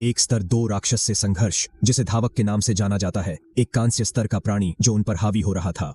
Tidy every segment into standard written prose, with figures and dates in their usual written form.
एक स्तर 2 राक्षस से संघर्ष, जिसे धावक के नाम से जाना जाता है, एक कांस्य स्तर का प्राणी जो उन पर हावी हो रहा था।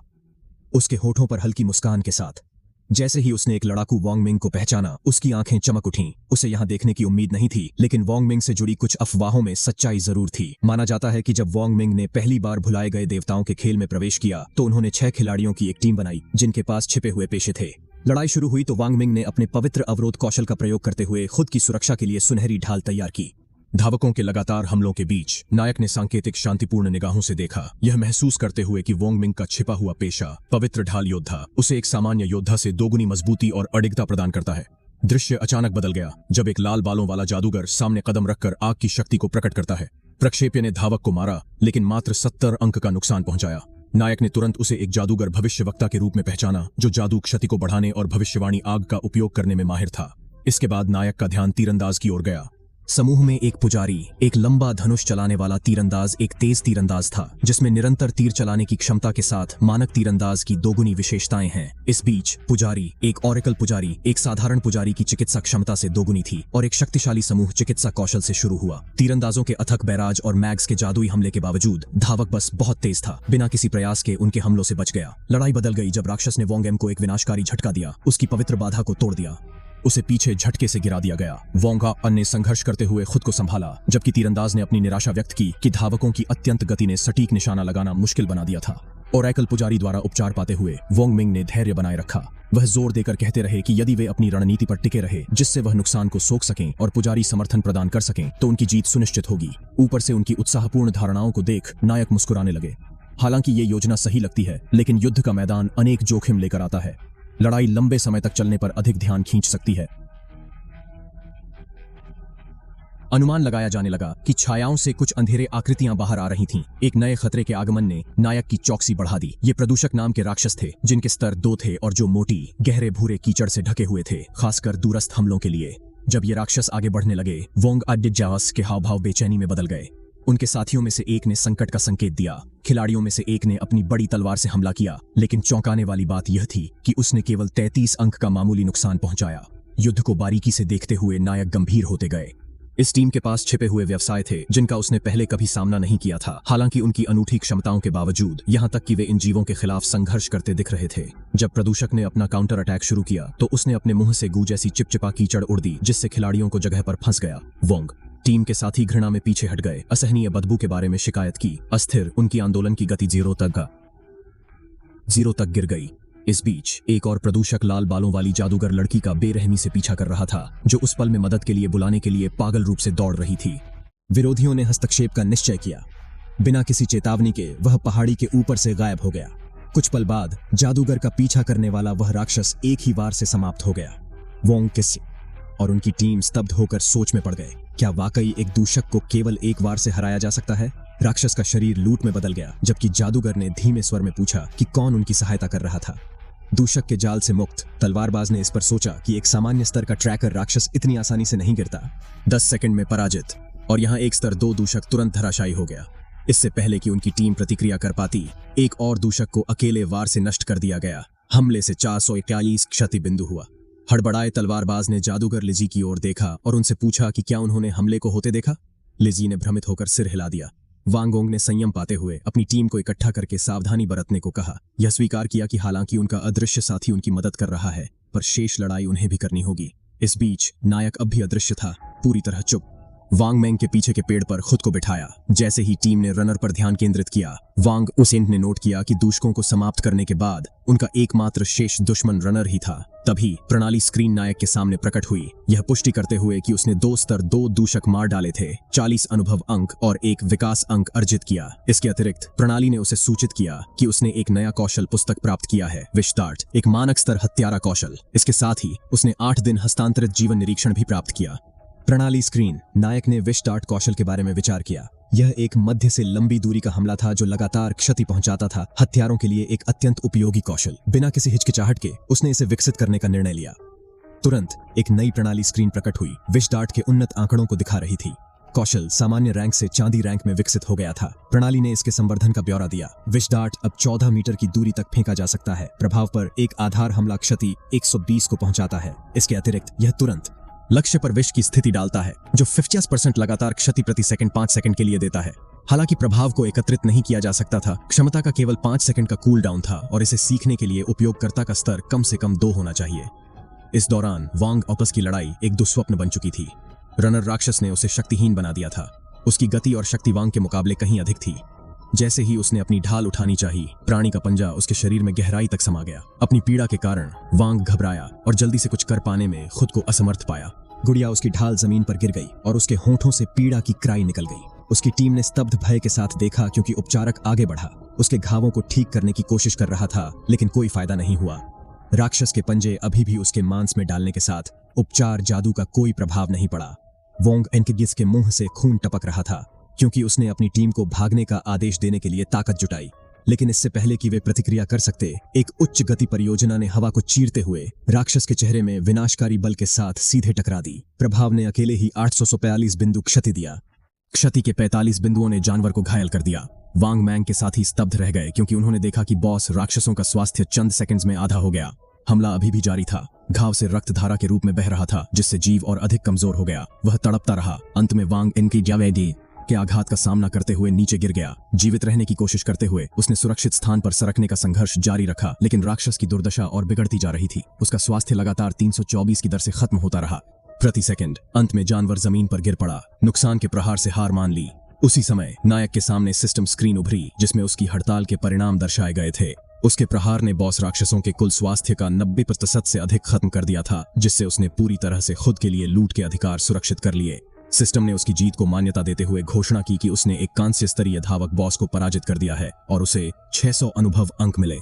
उसके होठों पर हल्की मुस्कान के साथ जैसे ही उसने एक लड़ाकू वॉन्ग मिंग को पहचाना, उसकी आंखें चमक उठीं। उसे यहां देखने की उम्मीद नहीं थी, लेकिन वॉन्ग मिंग से जुड़ी कुछ अफवाहों में सच्चाई जरूर थी। माना जाता है कि जब वॉन्ग मिंग ने पहली बार भुलाए गए देवताओं के खेल में प्रवेश किया तो उन्होंने 6 खिलाड़ियों की एक टीम बनाई जिनके पास छिपे हुए पेशे थे। लड़ाई शुरू हुई तो वांग मिंग ने अपने पवित्र अवरोध कौशल का प्रयोग करते हुए खुद की सुरक्षा के लिए सुनहरी ढाल तैयार की। धावकों के लगातार हमलों के बीच नायक ने सांकेतिक शांतिपूर्ण निगाहों से देखा, यह महसूस करते हुए कि वॉन्ग मिंग का छिपा हुआ पेशा पवित्र ढाल योद्धा उसे एक सामान्य योद्धा से दोगुनी मजबूती और अडिगता प्रदान करता है। दृश्य अचानक बदल गया जब एक लाल बालों वाला जादूगर सामने कदम रखकर आग की शक्ति को प्रकट करता है। प्रक्षेप्य ने धावक को मारा, लेकिन मात्र 70 अंक का नुकसान पहुंचाया। नायक ने तुरंत उसे एक जादूगर भविष्यवक्ता के रूप में पहचाना जो जादू क्षति को बढ़ाने और भविष्यवाणी आग का उपयोग करने में माहिर था। इसके बाद नायक का ध्यान तीरंदाज की ओर गया। समूह में एक पुजारी, एक लंबा धनुष चलाने वाला तीरंदाज, एक तेज तीरंदाज था जिसमें निरंतर तीर चलाने की क्षमता के साथ मानक तीरंदाज की दोगुनी विशेषताएं हैं। इस बीच पुजारी, एक ऑरेकल पुजारी, एक साधारण पुजारी की चिकित्सा क्षमता से दोगुनी थी और एक शक्तिशाली समूह चिकित्सा कौशल से शुरू हुआ। तीरंदाजों के अथक बैराज और मैग्स के जादुई हमले के बावजूद धावक बस बहुत तेज था। बिना किसी प्रयास के उनके हमलों से बच गया। लड़ाई बदल गई जब राक्षस ने वॉन्ग एम को एक विनाशकारी झटका दिया, उसकी पवित्र बाधा को तोड़ दिया। उसे पीछे झटके से गिरा दिया गया। वोंगा ने संघर्ष करते हुए खुद को संभाला, जबकि तीरंदाज ने अपनी निराशा व्यक्त की कि धावकों की अत्यंत गति ने सटीक निशाना लगाना मुश्किल बना दिया था। ओरेकल पुजारी द्वारा उपचार पाते हुए वॉन्ग मिंग ने धैर्य बनाए रखा। वह जोर देकर कहते रहे कि यदि वे अपनी रणनीति पर टिके रहे जिससे वह नुकसान को सोख सकें और पुजारी समर्थन प्रदान कर सकें तो उनकी जीत सुनिश्चित होगी। ऊपर से उनकी उत्साहपूर्ण धारणाओं को देख नायक मुस्कुराने लगे। हालांकि ये योजना सही लगती है, लेकिन युद्ध का मैदान अनेक जोखिम लेकर आता है। लड़ाई लंबे समय तक चलने पर अधिक ध्यान खींच सकती है। अनुमान लगाया जाने लगा कि छायाओं से कुछ अंधेरे आकृतियां बाहर आ रही थीं। एक नए खतरे के आगमन ने नायक की चौकसी बढ़ा दी। ये प्रदूषक नाम के राक्षस थे जिनके स्तर 2 थे और जो मोटी, गहरे भूरे कीचड़ से ढके हुए थे, खासकर दूरस्थ हमलों के लिए। जब ये राक्षस आगे बढ़ने लगे, वोंग अडिजास के हाव भाव बेचैनी में बदल गए। उनके साथियों में से एक ने संकट का संकेत दिया। खिलाड़ियों में से एक ने अपनी बड़ी तलवार से हमला किया, लेकिन चौंकाने वाली बात यह थी कि उसने केवल 33 अंक का मामूली नुकसान पहुंचाया। युद्ध को बारीकी से देखते हुए नायक गंभीर होते गए। इस टीम के पास छिपे हुए व्यवसाय थे जिनका उसने पहले कभी सामना नहीं किया था। हालांकि उनकी अनूठी क्षमताओं के बावजूद, यहां तक कि वे इन जीवों के खिलाफ संघर्ष करते दिख रहे थे। जब प्रदूषक ने अपना काउंटर अटैक शुरू किया तो उसने अपने मुंह से गू जैसी चिपचिपा कीचड़ उड़ दी, जिससे खिलाड़ियों को जगह पर फंस गया। वोंग टीम के साथी घृणा में पीछे हट गए, असहनीय बदबू के बारे में शिकायत की। अस्थिर उनकी आंदोलन की गति 0 तक गिर गई। इस बीच एक और प्रदूषक लाल बालों वाली जादूगर लड़की का बेरहमी से पीछा कर रहा था, जो उस पल में मदद के लिए बुलाने के लिए पागल रूप से दौड़ रही थी। विरोधियों ने हस्तक्षेप का निश्चय किया। बिना किसी चेतावनी के वह पहाड़ी के ऊपर से गायब हो गया। कुछ पल बाद जादूगर का पीछा करने वाला वह राक्षस एक ही वार से समाप्त हो गया। वोंग किस और उनकी टीम स्तब्ध होकर सोच में पड़ गए। क्या वाकई एक दूषक को केवल एक वार से हराया जा सकता है? राक्षस का शरीर लूट में बदल गया, जबकि जादूगर ने धीमे स्वर में पूछा कि कौन उनकी सहायता कर रहा था। दूषक के जाल से मुक्त तलवारबाज ने इस पर सोचा कि एक सामान्य स्तर का ट्रैकर राक्षस इतनी आसानी से नहीं गिरता। 10 सेकंड में पराजित, और यहाँ एक स्तर 2 दूषक तुरंत धराशायी हो गया। इससे पहले कि उनकी टीम प्रतिक्रिया कर पाती, एक और दूषक को अकेले वार से नष्ट कर दिया गया। हमले से 441 क्षति बिंदु हुआ। हड़बड़ाए तलवारबाज ने जादूगर लिजी की ओर देखा और उनसे पूछा कि क्या उन्होंने हमले को होते देखा। लिजी ने भ्रमित होकर सिर हिला दिया। वांगोंग ने संयम पाते हुए अपनी टीम को इकट्ठा करके सावधानी बरतने को कहा। यह स्वीकार किया कि हालांकि उनका अदृश्य साथी उनकी मदद कर रहा है, पर शेष लड़ाई उन्हें भी करनी होगी। इस बीच नायक अब भी अदृश्य था, पूरी तरह चुप। वांग मैंग के पीछे के पेड़ पर खुद को बिठाया। जैसे ही टीम ने रनर पर ध्यान केंद्रित किया, वांग उसेंट ने नोट किया कि दूषकों को समाप्त करने के बाद उनका एकमात्र शेष दुश्मन रनर ही था। तभी प्रणाली स्क्रीन नायक के सामने प्रकट हुई, यह पुष्टि करते हुए कि उसने 2 स्तर 2 दूषक मार डाले थे, 40 अनुभव अंक और 1 विकास अंक अर्जित किया। इसके अतिरिक्त प्रणाली ने उसे सूचित किया कि उसने एक नया कौशल पुस्तक प्राप्त किया है, विशदार्ट, एक मानक स्तर हत्यारा कौशल। इसके साथ ही उसने 8 दिन हस्तांतरित जीवन निरीक्षण भी प्राप्त किया। प्रणाली स्क्रीन नायक ने विशदार्ट कौशल के बारे में विचार किया। यह एक मध्य से लंबी दूरी का हमला था जो लगातार क्षति पहुंचाता था। हत्यारों के लिए एक अत्यंत उपयोगी कौशल। बिना किसी हिचकिचाहट के उसने इसे विकसित करने का निर्णय लिया। तुरंत एक नई प्रणाली स्क्रीन प्रकट हुई, विशदार्ट के उन्नत आंकड़ों को दिखा रही थी। कौशल सामान्य रैंक से चांदी रैंक में विकसित हो गया था। प्रणाली ने इसके संवर्धन का ब्यौरा दिया। विशदार्ट अब 14 मीटर की दूरी तक फेंका जा सकता है। प्रभाव पर एक आधार हमला क्षति 120 को पहुंचाता है। इसके अतिरिक्त यह तुरंत लक्ष्य पर विष की स्थिति डालता है जो 50% लगातार क्षति प्रति सेकंड 5 सेकंड के लिए देता है। हालांकि प्रभाव को एकत्रित नहीं किया जा सकता था, क्षमता का केवल 5 सेकंड का कूल डाउन था और इसे सीखने के लिए उपयोगकर्ता का स्तर कम से कम 2 होना चाहिए। इस दौरान वांग ऑपस की लड़ाई एक दुस्वप्न बन चुकी थी। रनर राक्षस ने उसे शक्तिहीन बना दिया था। उसकी गति और शक्ति वांग के मुकाबले कहीं अधिक थी। जैसे ही उसने अपनी ढाल उठानी चाहिए, प्राणी का पंजा उसके शरीर में गहराई तक समा गया। अपनी पीड़ा के कारण वांग घबराया और जल्दी से कुछ कर पाने में खुद को असमर्थ पाया। गुड़िया उसकी ढाल जमीन पर गिर गई और उसके होंठों से पीड़ा की क्राई निकल गई। उसकी टीम ने स्तब्ध भय के साथ देखा क्योंकि उपचारक आगे बढ़ा, उसके घावों को ठीक करने की कोशिश कर रहा था, लेकिन कोई फायदा नहीं हुआ। राक्षस के पंजे अभी भी उसके मांस में डालने के साथ उपचार जादू का कोई प्रभाव नहीं पड़ा। वोंग एनकेगिस के मुंह से खून टपक रहा था क्योंकि उसने अपनी टीम को भागने का आदेश देने के लिए ताकत जुटाई, लेकिन इससे पहले कि वे प्रतिक्रिया कर सकते, एक उच्च गति परियोजना ने हवा को चीरते हुए राक्षस के चेहरे में विनाशकारी बल के साथ सीधे टकरा दी। प्रभाव ने अकेले ही 842 बिंदु क्षति दिया। क्षति के 45 बिंदुओं ने जानवर को घायल कर दिया। वांग मैंग के साथ ही स्तब्ध रह गए क्योंकि उन्होंने देखा कि बॉस राक्षसों का स्वास्थ्य चंद सेकंड्स में आधा हो गया। हमला अभी भी जारी था। घाव से रक्त धारा के रूप में बह रहा था जिससे जीव और अधिक कमजोर हो गया। वह तड़पता रहा। अंत में वांग इनकी जावेदी के आघात का सामना करते हुए नीचे गिर गया। जीवित रहने की कोशिश करते हुए उसने सुरक्षित स्थान पर सरकने का संघर्ष जारी रखा, लेकिन राक्षस की दुर्दशा और बिगड़ती जा रही थी। उसका स्वास्थ्य लगातार 324 की दर से खत्म होता रहा प्रति सेकंड। अंत में जानवर जमीन पर गिर पड़ा, नुकसान के प्रहार से हार मान ली। उसी समय नायक के सामने सिस्टम स्क्रीन उभरी जिसमें उसकी हड़ताल के परिणाम दर्शाए गए थे। उसके प्रहार ने बॉस राक्षसों के कुल स्वास्थ्य का 90% से अधिक खत्म कर दिया था, जिससे उसने पूरी तरह से खुद के लिए लूट के अधिकार सुरक्षित कर लिए। सिस्टम ने उसकी जीत को मान्यता देते हुए घोषणा की कि उसने एक कांस्य स्तरीय धावक बॉस को पराजित कर दिया है और उसे 600 अनुभव अंक मिले।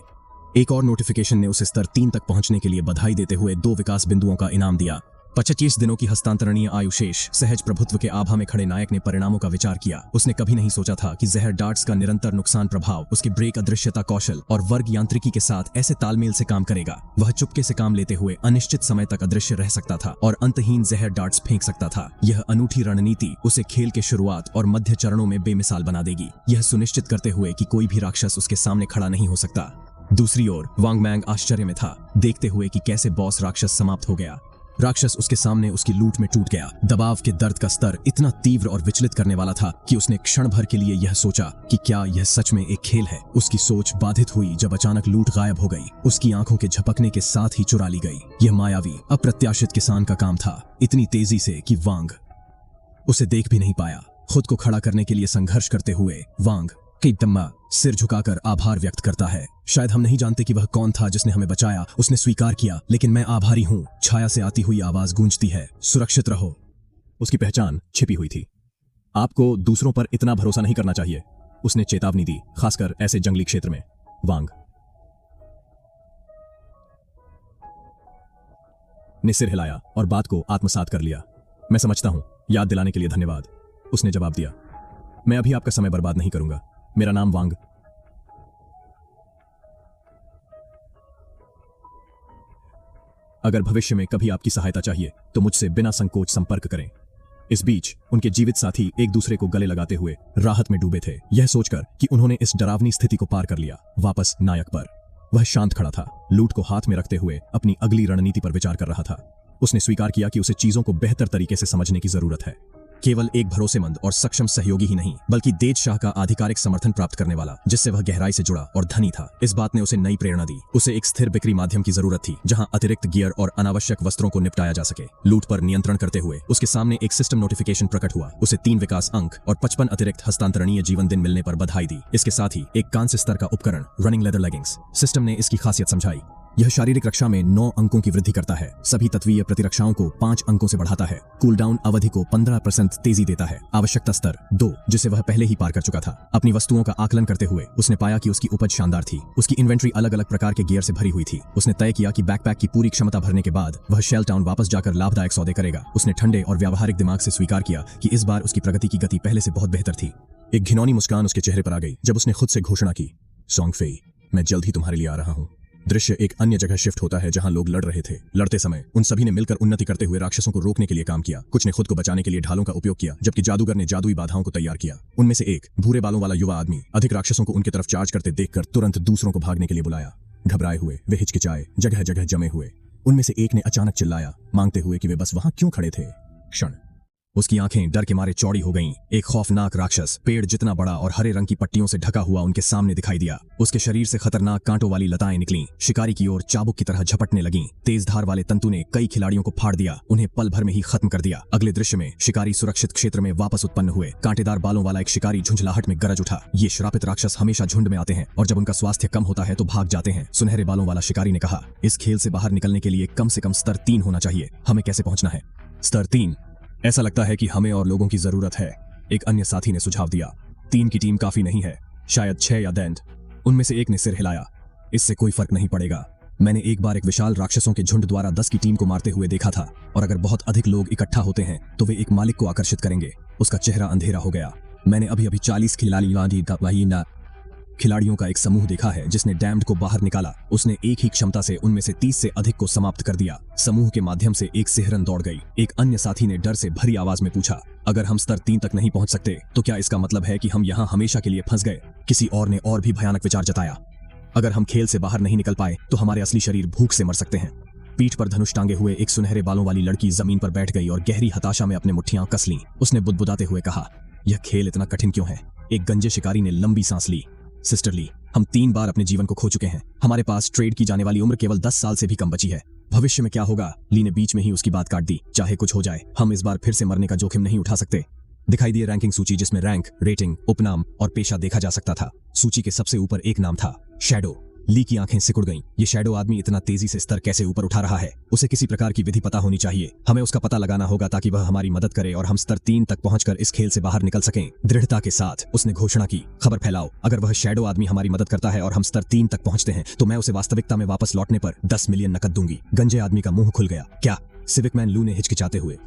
एक और नोटिफिकेशन ने उसे स्तर 3 तक पहुंचने के लिए बधाई देते हुए 2 विकास बिंदुओं का इनाम दिया। 25 दिनों की हस्तांतरणीय आयु शेष। सहज प्रभुत्व के आभा में खड़े नायक ने परिणामों का विचार किया। उसने कभी नहीं सोचा था कि जहर डार्ट्स का निरंतर नुकसान प्रभाव उसके ब्रेक अदृश्यता कौशल और वर्ग यांत्रिकी के साथ ऐसे तालमेल से काम करेगा। वह चुपके से काम लेते हुए अनिश्चित समय तक अदृश्य रह सकता था और अंतहीन जहर डार्ट्स फेंक सकता था। यह अनूठी रणनीति उसे खेल के शुरुआत और मध्य चरणों में बेमिसाल बना देगी, यह सुनिश्चित करते हुए कि कोई भी राक्षस उसके सामने खड़ा नहीं हो सकता। दूसरी ओर वांग मैंग आश्चर्य में था, देखते हुए कि कैसे बॉस राक्षस समाप्त हो गया। राक्षस उसके सामने उसकी लूट में टूट गया। दबाव के दर्द का स्तर इतना तीव्र और विचलित करने वाला था कि उसने क्षण भर के लिए यह सोचा कि क्या यह सच में एक खेल है। उसकी सोच बाधित हुई जब अचानक लूट गायब हो गई। उसकी आंखों के झपकने के साथ ही चुरा ली गई। यह मायावी अप्रत्याशित किसान का काम था, इतनी तेजी से कि वांग उसे देख भी नहीं पाया। खुद को खड़ा करने के लिए संघर्ष करते हुए वांग की दम्मा सिर झुकाकर आभार व्यक्त करता है। शायद हम नहीं जानते कि वह कौन था जिसने हमें बचाया। उसने स्वीकार किया, लेकिन मैं आभारी हूं। छाया से आती हुई आवाज गूंजती है, सुरक्षित रहो। उसकी पहचान छिपी हुई थी। आपको दूसरों पर इतना भरोसा नहीं करना चाहिए, उसने चेतावनी दी, खासकर ऐसे जंगली क्षेत्र में। वांग ने सिर हिलाया और बात को आत्मसात कर लिया। मैं समझता हूं, याद दिलाने के लिए धन्यवाद, उसने जवाब दिया। मैं अभी आपका समय बर्बाद नहीं करूंगा। मेरा नाम वांग। अगर भविष्य में कभी आपकी सहायता चाहिए तो मुझसे बिना संकोच संपर्क करें। इस बीच उनके जीवित साथी एक दूसरे को गले लगाते हुए राहत में डूबे थे, यह सोचकर कि उन्होंने इस डरावनी स्थिति को पार कर लिया। वापस नायक पर वह शांत खड़ा था, लूट को हाथ में रखते हुए अपनी अगली रणनीति पर विचार कर रहा था। उसने स्वीकार किया कि उसे चीजों को बेहतर तरीके से समझने की जरूरत है। केवल एक भरोसेमंद और सक्षम सहयोगी ही नहीं, बल्कि देज शाह का आधिकारिक समर्थन प्राप्त करने वाला, जिससे वह गहराई से जुड़ा और धनी था। इस बात ने उसे नई प्रेरणा दी। उसे एक स्थिर बिक्री माध्यम की जरूरत थी जहां अतिरिक्त गियर और अनावश्यक वस्त्रों को निपटाया जा सके। लूट पर नियंत्रण करते हुए उसके सामने एक सिस्टम नोटिफिकेशन प्रकट हुआ। उसे 3 विकास अंक और 55 अतिरिक्त हस्तांतरणीय जीवन दिन मिलने पर बधाई दी। इसके साथ ही एक कांस्य स्तर का उपकरण, रनिंग लेदर लेगिंग्स। सिस्टम ने इसकी खासियत समझाई। यह शारीरिक रक्षा में 9 अंकों की वृद्धि करता है, सभी तत्वीय प्रतिरक्षाओं को 5 अंकों से बढ़ाता है, कूलडाउन अवधि को 15% तेजी देता है। आवश्यकता स्तर 2, जिसे वह पहले ही पार कर चुका था। अपनी वस्तुओं का आकलन करते हुए उसने पाया कि उसकी उपज शानदार थी। उसकी इन्वेंट्री अलग अलग प्रकार के गियर से भरी हुई थी। उसने तय किया कि बैकपैक की पूरी क्षमता भरने के बाद वह शेल टाउन वापस जाकर लाभदायक सौदे करेगा। उसने ठंडे और व्यावहारिक दिमाग से स्वीकार किया कि इस बार उसकी प्रगति की गति पहले से बहुत बेहतर थी। एक घिनौनी मुस्कान उसके चेहरे पर आ गई जब उसने खुद से घोषणा की, सोंग फेई, मैं जल्द ही तुम्हारे लिए आ रहा हूँ। दृश्य एक अन्य जगह शिफ्ट होता है जहां लोग लड़ रहे थे। लड़ते समय उन सभी ने मिलकर उन्नति करते हुए राक्षसों को रोकने के लिए काम किया। कुछ ने खुद को बचाने के लिए ढालों का उपयोग किया, जबकि जादूगर ने जादुई बाधाओं को तैयार किया। उनमें से एक भूरे बालों वाला युवा आदमी अधिक राक्षसों को उनकी तरफ चार्ज करते देखकर तुरंत दूसरों को भागने के लिए बुलाया। घबराए हुए वे हिचकिचाए, जगह जगह जमे हुए। उनमें से एक ने अचानक चिल्लाया, मांगते हुए कि वे बस वहां क्यों खड़े थे। क्षण उसकी आंखें डर के मारे चौड़ी हो गईं। एक खौफनाक राक्षस पेड़ जितना बड़ा और हरे रंग की पट्टियों से ढका हुआ उनके सामने दिखाई दिया। उसके शरीर से खतरनाक कांटों वाली लताएं निकलीं, शिकारी की ओर चाबुक की तरह झपटने लगीं। तेज धार वाले तंतु ने कई खिलाड़ियों को फाड़ दिया, उन्हें पल भर में ही खत्म कर दिया। अगले दृश्य में शिकारी सुरक्षित क्षेत्र में वापस उत्पन्न हुए। कांटेदार बालों वाला एक शिकारी झुंझलाहट में गरज उठा। ये श्रापित राक्षस हमेशा झुंड में आते हैं और जब उनका स्वास्थ्य कम होता है तो भाग जाते हैं। सुनहरे बालों वाला शिकारी ने कहा, इस खेल से बाहर निकलने के लिए कम से कम स्तर 3 होना चाहिए। हमें कैसे पहुंचना है? स्तर 3? ऐसा लगता है कि हमें और लोगों की जरूरत है, एक अन्य साथी ने सुझाव दिया। 3 की टीम काफी नहीं है, शायद 6 या दैंड। उनमें से एक ने सिर हिलाया, इससे कोई फर्क नहीं पड़ेगा। मैंने एक बार एक विशाल राक्षसों के झुंड द्वारा 10 की टीम को मारते हुए देखा था, और अगर बहुत अधिक लोग इकट्ठा होते हैं तो वे एक मालिक को आकर्षित करेंगे। उसका चेहरा अंधेरा हो गया। मैंने अभी 40 खिलाड़ियों का एक समूह देखा है जिसने डैम्ड को बाहर निकाला। उसने एक ही क्षमता से उनमें से 30 से अधिक को समाप्त कर दिया। समूह के माध्यम से एक सिहरन दौड़ गई। एक अन्य साथी ने डर से भरी आवाज में पूछा, अगर हम स्तर 3 तक नहीं पहुंच सकते तो क्या इसका मतलब है कि हम यहाँ हमेशा के लिए फंस गए? किसी और ने और भी भयानक विचार जताया, अगर हम खेल से बाहर नहीं निकल पाए तो हमारे असली शरीर भूख से मर सकते हैं। पीठ पर धनुष टांगे हुए एक सुनहरे बालों वाली लड़की जमीन पर बैठ गई और गहरी हताशा में अपने मुट्ठियां कस लीं। उसने बुदबुदाते हुए कहा, यह खेल इतना कठिन क्यों है? एक गंजे शिकारी ने लंबी सांस ली। सिस्टर ली, हम 3 बार अपने जीवन को खो चुके हैं। हमारे पास ट्रेड की जाने वाली उम्र केवल 10 साल से भी कम बची है। भविष्य में क्या होगा? ली ने बीच में ही उसकी बात काट दी। चाहे कुछ हो जाए, हम इस बार फिर से मरने का जोखिम नहीं उठा सकते। दिखाई दी रैंकिंग सूची जिसमें रैंक, रेटिंग, उपनाम और पेशा देखा जा सकता था। सूची के सबसे ऊपर एक नाम था, शैडो। ली की आंखें सिकुड़ गईं। ये शैडो आदमी इतना तेजी से स्तर कैसे ऊपर उठा रहा है? उसे किसी प्रकार की विधि पता होनी चाहिए। हमें उसका पता लगाना होगा ताकि वह हमारी मदद करे और हम स्तर 3 तक पहुंचकर इस खेल से बाहर निकल सकें। दृढ़ता के साथ उसने घोषणा की, खबर फैलाओ। अगर वह शैडो आदमी हमारी मदद करता है और हम स्तर 3 तक पहुंचते हैं तो मैं उसे वास्तविकता में वापस लौटने पर 10 मिलियन नकद दूंगी। गंजे आदमी का मुंह खुल गया। क्या? सिविक मैन लू ने हिचकिचाते हुए।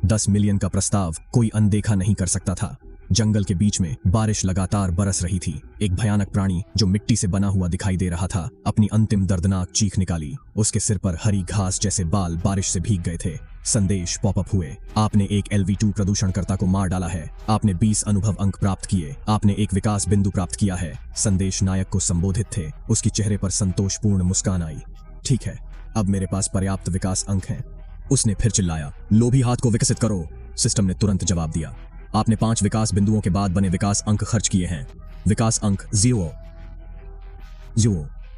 10 मिलियन का प्रस्ताव कोई अनदेखा नहीं कर सकता था। जंगल के बीच में बारिश लगातार बरस रही थी। एक भयानक प्राणी जो मिट्टी से बना हुआ दिखाई दे रहा था अपनी अंतिम दर्दनाक चीख निकाली। उसके सिर पर हरी घास जैसे बाल बारिश से भीग गए थे। संदेश पॉपअप हुए, आपने एक LV2 प्रदूषणकर्ता को मार डाला है। आपने 20 अनुभव अंक प्राप्त किए। आपने एक विकास बिंदु प्राप्त किया है। संदेश नायक को संबोधित थे। उसकी चेहरे पर संतोषपूर्ण मुस्कान आई। ठीक है, अब मेरे पास पर्याप्त विकास अंक हैं। उसने फिर चिल्लाया, लोभी हाथ को विकसित करो। सिस्टम ने तुरंत जवाब दिया, आपने 5 विकास बिंदुओं के बाद बने विकास अंक खर्च किए हैं। विकास अंक 0।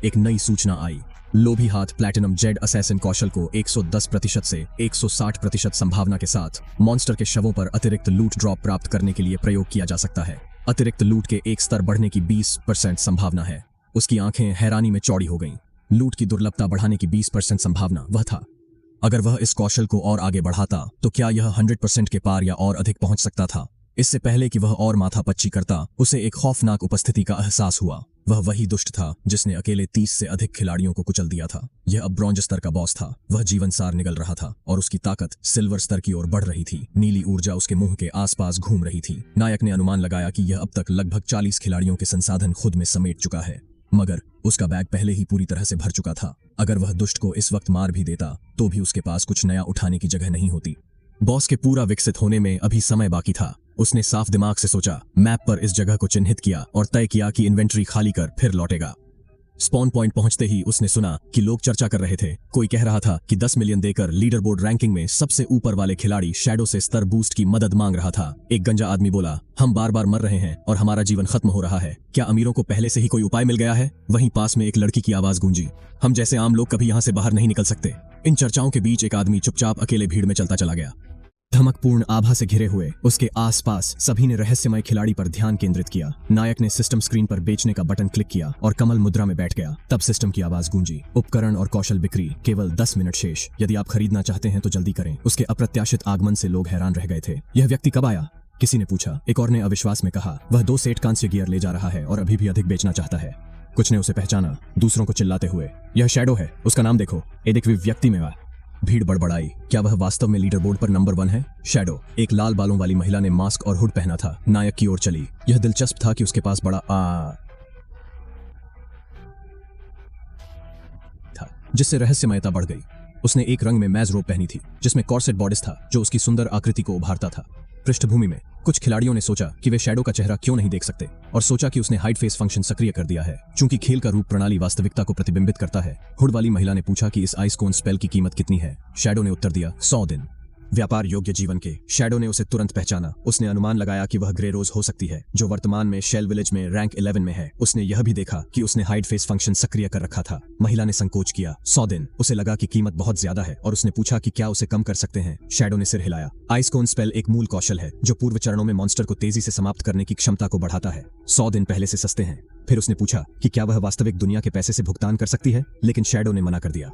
एक नई सूचना आई। लोभी हाथ प्लैटिनम जेड असैसिन कौशल को 110% से 160% संभावना के साथ मॉन्स्टर के शवों पर अतिरिक्त लूट ड्रॉप प्राप्त करने के लिए प्रयोग किया जा सकता है। अतिरिक्त लूट के एक स्तर बढ़ने की 20% संभावना है। उसकी आंखें हैरानी में चौड़ी हो गईं। लूट की दुर्लभता बढ़ाने की 20% संभावना, वह था। अगर वह इस कौशल को और आगे बढ़ाता तो क्या यह 100% के पार या और अधिक पहुंच सकता था? इससे पहले कि वह और माथापच्ची करता, उसे एक खौफनाक उपस्थिति का एहसास हुआ। वह वही दुष्ट था जिसने अकेले 30 से अधिक खिलाड़ियों को कुचल दिया था। यह अब ब्रॉन्ज स्तर का बॉस था। वह जीवनसार निगल रहा था और उसकी ताकत सिल्वर स्तर की ओर बढ़ रही थी। नीली ऊर्जा उसके मुंह के आसपास घूम रही थी। नायक ने अनुमान लगाया कि यह अब तक लगभग 40 खिलाड़ियों के संसाधन खुद में समेट चुका है, मगर उसका बैग पहले ही पूरी तरह से भर चुका था। अगर वह दुष्ट को इस वक्त मार भी देता तो भी उसके पास कुछ नया उठाने की जगह नहीं होती। बॉस के पूरा विकसित होने में अभी समय बाकी था। उसने साफ दिमाग से सोचा, मैप पर इस जगह को चिन्हित किया और तय किया कि इन्वेंट्री खाली कर फिर लौटेगा। स्पॉन पॉइंट पहुंचते ही उसने सुना कि लोग चर्चा कर रहे थे। कोई कह रहा था कि 10 मिलियन देकर लीडर बोर्ड रैंकिंग में सबसे ऊपर वाले खिलाड़ी शैडो से स्तर बूस्ट की मदद मांग रहा था। एक गंजा आदमी बोला, हम बार बार मर रहे हैं और हमारा जीवन खत्म हो रहा है। क्या अमीरों को पहले से ही कोई उपाय मिल गया है? वहीं पास में एक लड़की की आवाज गूंजी, हम जैसे आम लोग कभी यहाँ से बाहर नहीं निकल सकते। इन चर्चाओं के बीच एक आदमी चुपचाप अकेले भीड़ में चलता चला गया। धमकपूर्ण आभा से घिरे हुए उसके आसपास सभी ने रहस्यमय खिलाड़ी पर ध्यान केंद्रित किया। नायक ने सिस्टम स्क्रीन पर बेचने का बटन क्लिक किया और कमल मुद्रा में बैठ गया। तब सिस्टम की आवाज गूंजी, उपकरण और कौशल बिक्री, केवल 10 मिनट शेष। यदि आप खरीदना चाहते हैं तो जल्दी करें। उसके अप्रत्याशित आगमन से लोग हैरान रह गए थे। यह व्यक्ति कब आया? किसी ने पूछा। एक और ने अविश्वास में कहा, वह 2 सेट कांस्य गियर ले जा रहा है और अभी भी अधिक बेचना चाहता है। कुछ ने उसे पहचाना, दूसरों को चिल्लाते हुए, यह शैडो है, उसका नाम देखो। एक व्यक्ति में भीड़ बड़बड़ाई। क्या वह वास्तव में लीडर बोर्ड पर नंबर 1 है? शैडो, एक लाल बालों वाली महिला ने मास्क और हुड पहना था, नायक की ओर चली। यह दिलचस्प था कि उसके पास बड़ा था जिससे रहस्यमयता बढ़ गई। उसने एक रंग में मैज रोब पहनी थी जिसमें कॉर्सेट बॉडिस था जो उसकी सुंदर आकृति को उभारता था। पृष्ठभूमि में कुछ खिलाड़ियों ने सोचा कि वे शैडो का चेहरा क्यों नहीं देख सकते और सोचा कि उसने हाइड फेस फंक्शन सक्रिय कर दिया है चूंकि खेल का रूप प्रणाली वास्तविकता को प्रतिबिंबित करता है। हुड वाली महिला ने पूछा कि इस आइस कोन स्पेल की कीमत कितनी है। शैडो ने उत्तर दिया 100 दिन। व्यापार योग्य जीवन के। शैडो ने उसे तुरंत पहचाना। उसने अनुमान लगाया कि वह ग्रे रोज हो सकती है जो वर्तमान में शेल विलेज में रैंक 11 में है। उसने यह भी देखा कि उसने हाइड फेस फंक्शन सक्रिय कर रखा था। महिला ने संकोच किया 100 दिन। उसे लगा कि कीमत बहुत ज्यादा है और उसने पूछा कि क्या उसे कम कर सकते हैं। शैडो ने सिर हिलाया। आइस कोन स्पेल एक मूल कौशल है जो पूर्व चरणों में मॉन्स्टर को तेजी से समाप्त करने की क्षमता को बढ़ाता है। 100 दिन पहले से सस्ते हैं। फिर उसने पूछा कि क्या वह वास्तविक दुनिया के पैसे से भुगतान कर सकती है, लेकिन शैडो ने मना कर दिया।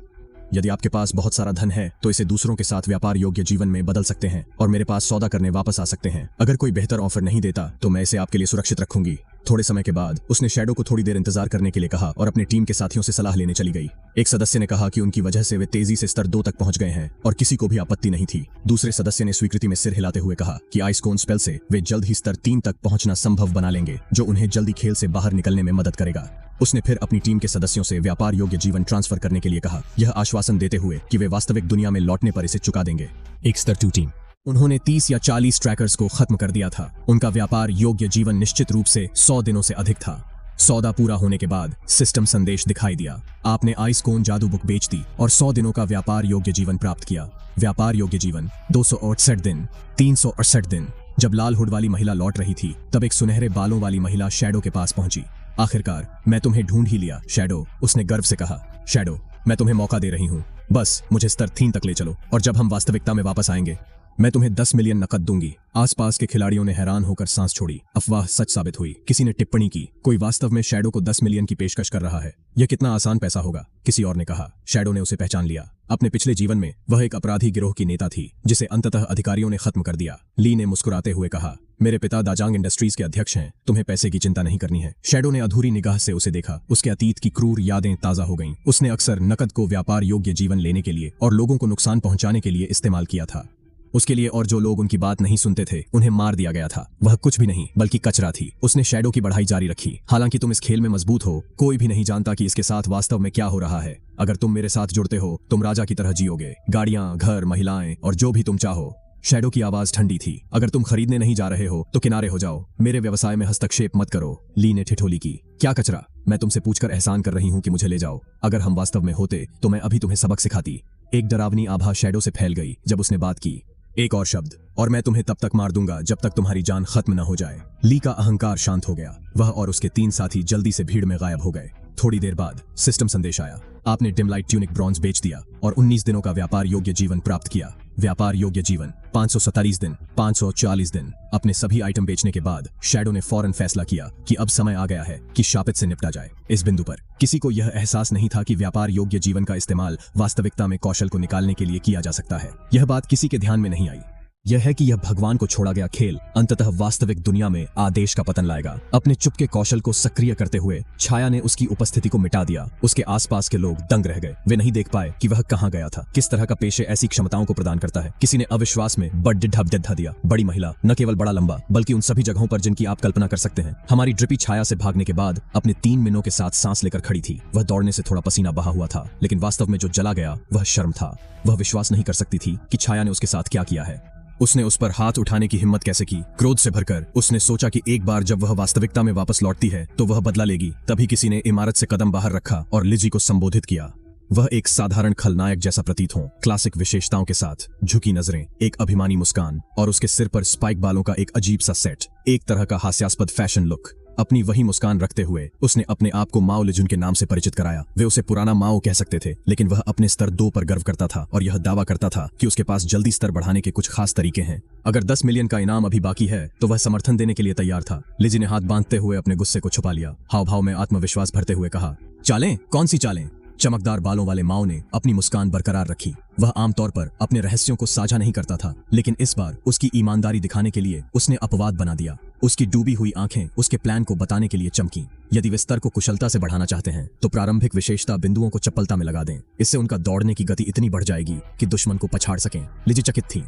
यदि आपके पास बहुत सारा धन है तो इसे दूसरों के साथ व्यापार योग्य जीवन में बदल सकते हैं और मेरे पास सौदा करने वापस आ सकते हैं। अगर कोई बेहतर ऑफर नहीं देता तो मैं इसे आपके लिए सुरक्षित रखूंगी। थोड़े समय के बाद उसने शैडो को थोड़ी देर इंतजार करने के लिए कहा और अपने टीम के साथियों से सलाह लेने चली गई। एक सदस्य ने कहा कि उनकी वजह से वे तेजी से स्तर 2 तक पहुंच गए हैं और किसी को भी आपत्ति नहीं थी। दूसरे सदस्य ने स्वीकृति में सिर हिलाते हुए कहा कि आइस कोन स्पेल से वे जल्द ही स्तर 3 तक पहुंचना संभव बना लेंगे जो उन्हें जल्दी खेल से बाहर निकलने में मदद करेगा। उसने फिर अपनी टीम के सदस्यों से व्यापार योग्य जीवन ट्रांसफर करने के लिए कहा, यह आश्वासन देते हुए कि वे वास्तविक दुनिया में लौटने पर इसे चुका देंगे। एक स्तर 2 टीम। उन्होंने 30 या 40 ट्रैकर्स को खत्म कर दिया था। उनका व्यापार योग्य जीवन निश्चित रूप से 100 दिनों से अधिक था। सौदा पूरा होने के बाद सिस्टम संदेश दिखाई दिया। आपने आइस कोन जादू बुक बेच दी और 100 दिनों का व्यापार योग्य जीवन प्राप्त किया। व्यापार योग्य जीवन 268 दिन, 368 दिन। जब लाल हुड वाली महिला लौट रही थी तब एक सुनहरे बालों वाली महिला शैडो के पास पहुंची। आखिरकार मैं तुम्हें ढूंढ ही लिया शैडो, उसने गर्व से कहा। शैडो, मैं तुम्हें मौका दे रही हूं, बस मुझे स्तर 3 तक ले चलो और जब हम वास्तविकता में वापस आएंगे मैं तुम्हें 10 मिलियन नकद दूंगी। आसपास के खिलाड़ियों ने हैरान होकर सांस छोड़ी। अफवाह सच साबित हुई। किसी ने टिप्पणी की, कोई वास्तव में शैडो को 10 मिलियन की पेशकश कर रहा है, यह कितना आसान पैसा होगा। किसी और ने कहा। शैडो ने उसे पहचान लिया। अपने पिछले जीवन में वह एक अपराधी गिरोह की नेता थी जिसे अंततः अधिकारियों ने खत्म कर दिया। ली ने मुस्कुराते हुए कहा, मेरे पिता दाजांग इंडस्ट्रीज के अध्यक्ष हैं, तुम्हें पैसे की चिंता नहीं करनी है। शैडो ने अधूरी निगाह से उसे देखा। उसके अतीत की क्रूर यादें ताजा हो गईं। उसने अक्सर नकद को व्यापार योग्य जीवन लेने के लिए और लोगों को नुकसान पहुंचाने के लिए इस्तेमाल किया था। उसके लिए और जो लोग उनकी बात नहीं सुनते थे उन्हें मार दिया गया था। वह कुछ भी नहीं बल्कि कचरा थी। उसने शैडो की बढ़ाई जारी रखी। हालांकि तुम इस खेल में मजबूत हो, कोई भी नहीं जानता कि इसके साथ वास्तव में क्या हो रहा है। अगर तुम मेरे साथ जुड़ते हो तुम राजा की तरह जियोगे, गाड़ियां, घर, महिलाएं और जो भी तुम चाहो। शैडो की आवाज ठंडी थी। अगर तुम खरीदने नहीं जा रहे हो तो किनारे हो जाओ, मेरे व्यवसाय में हस्तक्षेप मत करो। ली ने ठिठोली की। क्या कचरा? मैं तुमसे पूछकर एहसान कर रही हूं कि मुझे ले जाओ। अगर हम वास्तव में होते तो मैं अभी तुम्हें सबक सिखाती। एक डरावनी आभा शैडो से फैल गई जब उसने बात की। एक और शब्द और मैं तुम्हें तब तक मार दूंगा जब तक तुम्हारी जान खत्म न हो जाए। ली का अहंकार शांत हो गया। वह और उसके 3 साथी जल्दी से भीड़ में गायब हो गए। थोड़ी देर बाद सिस्टम संदेश आया। आपने डिमलाइट ट्यूनिक ब्रॉन्ज बेच दिया और 19 दिनों का व्यापार योग्य जीवन प्राप्त किया। व्यापार योग्य जीवन 547 दिन, 540 दिन। अपने सभी आइटम बेचने के बाद शैडो ने फौरन फैसला किया कि अब समय आ गया है कि शापित से निपटा जाए। इस बिंदु पर किसी को यह एहसास नहीं था कि व्यापार योग्य जीवन का इस्तेमाल वास्तविकता में कौशल को निकालने के लिए किया जा सकता है। यह बात किसी के ध्यान में नहीं आई। यह है कि यह भगवान को छोड़ा गया खेल अंततः वास्तविक दुनिया में आदेश का पतन लाएगा। अपने चुपके कौशल को सक्रिय करते हुए छाया ने उसकी उपस्थिति को मिटा दिया। उसके आसपास के लोग दंग रह गए। वे नहीं देख पाए कि वह कहां गया था। किस तरह का पेशे ऐसी क्षमताओं को प्रदान करता है। किसी ने अविश्वास में बड्ढा दिया। बड़ी महिला, न केवल बड़ा लंबा बल्कि उन सभी जगहों पर जिनकी आप कल्पना कर सकते हैं। हमारी ड्रिपी छाया से भागने के बाद अपने 3 मिनों के साथ सांस लेकर खड़ी थी। वह दौड़ने से थोड़ा पसीना बहा हुआ था, लेकिन वास्तव में जो जला गया वह शर्म था। वह विश्वास नहीं कर सकती थी कि छाया ने उसके साथ क्या किया है। उसने उस पर हाथ उठाने की हिम्मत कैसे की? क्रोध से भरकर उसने सोचा कि एक बार जब वह वास्तविकता में वापस लौटती है तो वह बदला लेगी। तभी किसी ने इमारत से कदम बाहर रखा और लिजी को संबोधित किया। वह एक साधारण खलनायक जैसा प्रतीत हो, क्लासिक विशेषताओं के साथ, झुकी नजरें, एक अभिमानी मुस्कान और उसके सिर पर स्पाइक बालों का एक अजीब सा सेट, एक तरह का हास्यास्पद फैशन लुक। अपनी वही मुस्कान रखते हुए उसने अपने आप को माओ लिजुन के नाम से परिचित कराया। वे उसे पुराना माओ कह सकते थे, लेकिन वह अपने स्तर 2 पर गर्व करता था और यह दावा करता था कि उसके पास जल्दी स्तर बढ़ाने के कुछ खास तरीके हैं। अगर 10 मिलियन का इनाम अभी बाकी है तो वह समर्थन देने के लिए तैयार था। लिजी ने हाथ बांधते हुए अपने गुस्से को छुपा लिया। हाव भाव में आत्मविश्वास भरते हुए कहा, चालें? कौन सी चालें? चमकदार बालों वाले माओ ने अपनी मुस्कान बरकरार रखी। वह आमतौर पर अपने रहस्यों को साझा नहीं करता था, लेकिन इस बार उसकी ईमानदारी दिखाने के लिए उसने अपवाद बना दिया। उसकी डूबी हुई आंखें उसके प्लान को बताने के लिए चमकी। यदि वे स्तर को कुशलता से बढ़ाना चाहते हैं तो प्रारंभिक विशेषता बिंदुओं को चपलता में लगा दें। इससे उनका दौड़ने की गति इतनी बढ़ जाएगी कि दुश्मन को पछाड़ सकें। लिजी चकित थी।